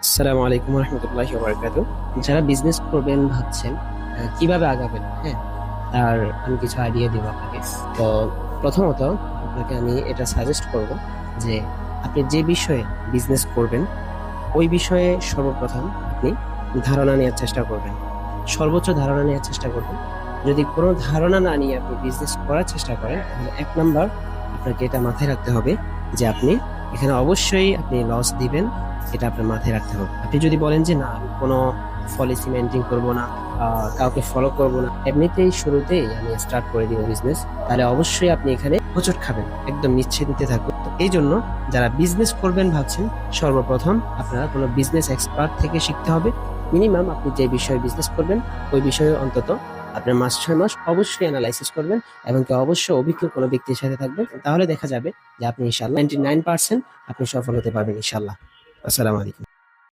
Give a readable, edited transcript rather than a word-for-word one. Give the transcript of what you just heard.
আসসালামু আলাইকুম রহমতুল্লাহি ওয়া বারাকাতুহু। যারা বিজনেস করবেন ভাবছেন কিভাবে আগাবেন, হ্যাঁ, তার আমি কিছু আইডিয়া দিব আপনাকে। তো প্রথমত আপনাকে আমি এটা সাজেস্ট করব যে আপনি যে বিষয়ে বিজনেস করবেন ওই বিষয়ে সর্বপ্রথম আপনি ধারণা নেওয়ার চেষ্টা করবেন, সর্বোচ্চ ধারণা নেওয়ার চেষ্টা করবেন। যদি কোনো ধারণা না নিয়ে আপনি বিজনেস করার চেষ্টা করেন তাহলে এক নাম্বার আপনাকে এটা মাথায় রাখতে হবে যে আপনি এখানে অবশ্যই আপনি লস দিবেন। এটা আপনার মাথায় রাখতে হবে। আপনি যদি বলেন যে না আমি কোনো পলিসি মেনটেন করবো না, কাউকে ফলো করব না, এমনিতেই শুরুতেই আমি স্টার্ট করে দিব বিজনেস, তাহলে অবশ্যই আপনি এখানে হোঁচট খাবেন, একদম নিশ্চিন্তে থাকবেন। তো এই জন্য যারা বিজনেস করবেন ভাবছেন সর্বপ্রথম আপনারা কোনো বিজনেস এক্সপার্ট থেকে শিখতে হবে। মিনিমাম আপনি যে বিষয়ে বিজনেস করবেন ওই বিষয়ে অন্তত আপনার 5-6 মাস অবশ্যই অ্যানালাইসিস করবেন এবং কি অবশ্যই অভিজ্ঞ কোনো ব্যক্তির সাথে থাকবেন। তাহলে দেখা যাবে যে আপনি ইনশাল্লাহ 99% আপনি সফল হতে পারবেন ইনশাল্লাহ। আসসালামু আলাইকুম।